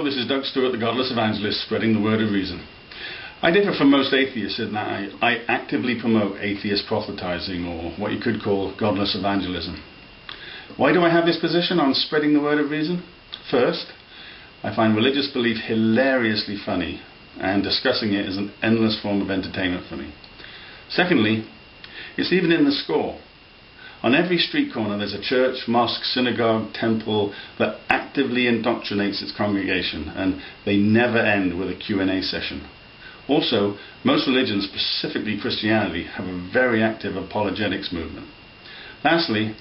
this is Doug Stewart, the Godless Evangelist, spreading the word of reason. I differ from most atheists in that I actively promote atheist prophetizing, or what you could call godless evangelism. Why do I have this position on spreading the word of reason? First, I find religious belief hilariously funny, and discussing it is an endless form of entertainment for me. Secondly, it's even in the score. On every street corner there's a church, mosque, synagogue, temple that actively indoctrinates its congregation, and they never end with a Q&A session. Also, most religions, specifically Christianity, have a very active apologetics movement. Lastly,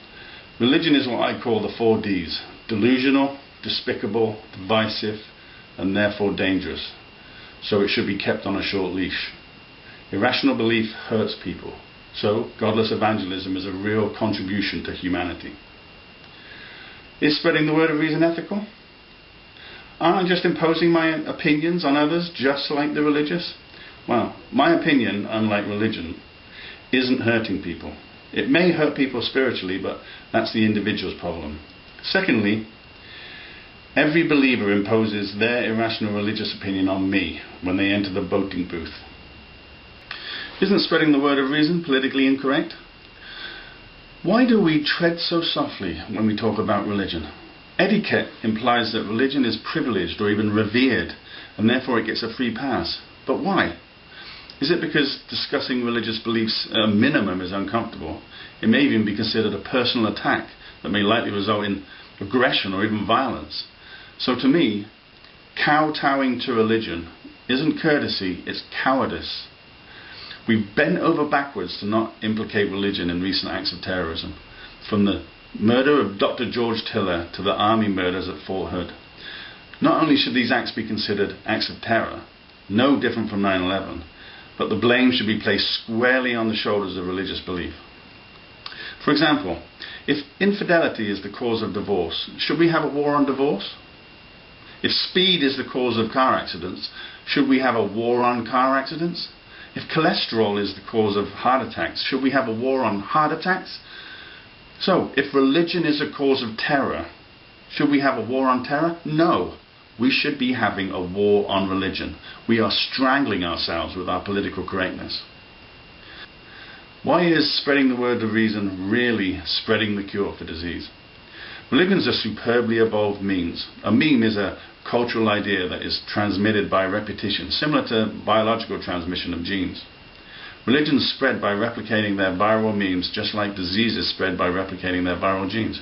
religion is what I call the 4 Ds: delusional, despicable, divisive, and therefore dangerous. So it should be kept on a short leash. Irrational belief hurts people. So, godless evangelism is a real contribution to humanity. Is spreading the word of reason ethical? Aren't I just imposing my opinions on others just like the religious? Well, my opinion, unlike religion, isn't hurting people. It may hurt people spiritually, but that's the individual's problem. Secondly, every believer imposes their irrational religious opinion on me when they enter the voting booth. Isn't spreading the word of reason politically incorrect? Why do we tread so softly when we talk about religion? Etiquette implies that religion is privileged or even revered, and therefore it gets a free pass. But why? Is it because discussing religious beliefs at a minimum is uncomfortable? It may even be considered a personal attack that may likely result in aggression or even violence. So to me, kowtowing to religion isn't courtesy, it's cowardice. We've bent over backwards to not implicate religion in recent acts of terrorism, from the murder of Dr. George Tiller to the army murders at Fort Hood. Not only should these acts be considered acts of terror, no different from 9/11, but the blame should be placed squarely on the shoulders of religious belief. For example, if infidelity is the cause of divorce, should we have a war on divorce? If speed is the cause of car accidents, should we have a war on car accidents? If cholesterol is the cause of heart attacks, should we have a war on heart attacks? So, if religion is a cause of terror, should we have a war on terror? No. We should be having a war on religion. We are strangling ourselves with our political correctness. Why is spreading the word of reason really spreading the cure for disease? Religions are superbly evolved means. A meme is a cultural idea that is transmitted by repetition, similar to biological transmission of genes. Religions spread by replicating their viral memes, just like diseases spread by replicating their viral genes.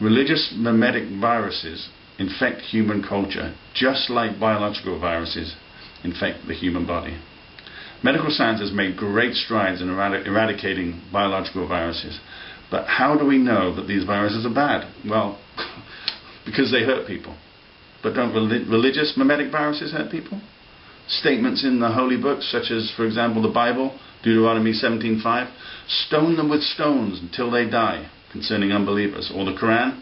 Religious mimetic viruses infect human culture, just like biological viruses infect the human body. Medical science has made great strides in eradicating biological viruses. But how do we know that these viruses are bad? Well, because they hurt people. But don't religious mimetic viruses hurt people? Statements in the holy books, such as, for example, the Bible, Deuteronomy 17:5, stone them with stones until they die, concerning unbelievers. Or the Quran,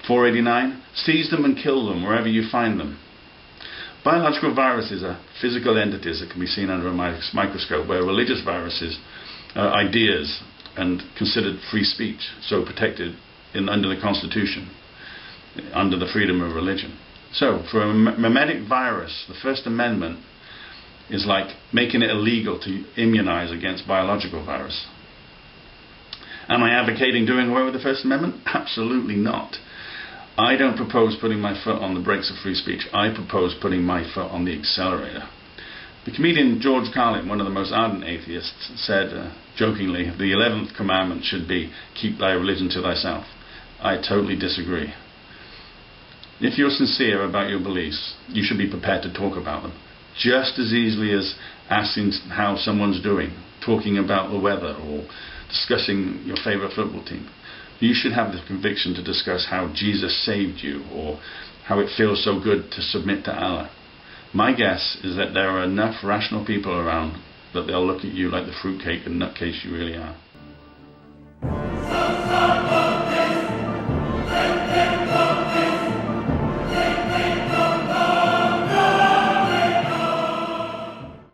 489, seize them and kill them wherever you find them. Biological viruses are physical entities that can be seen under a microscope, where religious viruses are ideas and considered free speech, so protected under the Constitution, under the freedom of religion. So, for a mimetic virus, the First Amendment is like making it illegal to immunize against biological virus. Am I advocating doing away with the First Amendment? Absolutely not. I don't propose putting my foot on the brakes of free speech. I propose putting my foot on the accelerator. The comedian George Carlin, one of the most ardent atheists, said jokingly, the 11th commandment should be, keep thy religion to thyself. I totally disagree. If you're sincere about your beliefs, you should be prepared to talk about them. Just as easily as asking how someone's doing, talking about the weather, or discussing your favorite football team. You should have the conviction to discuss how Jesus saved you, or how it feels so good to submit to Allah. My guess is that there are enough rational people around that they'll look at you like the fruitcake and nutcase you really are.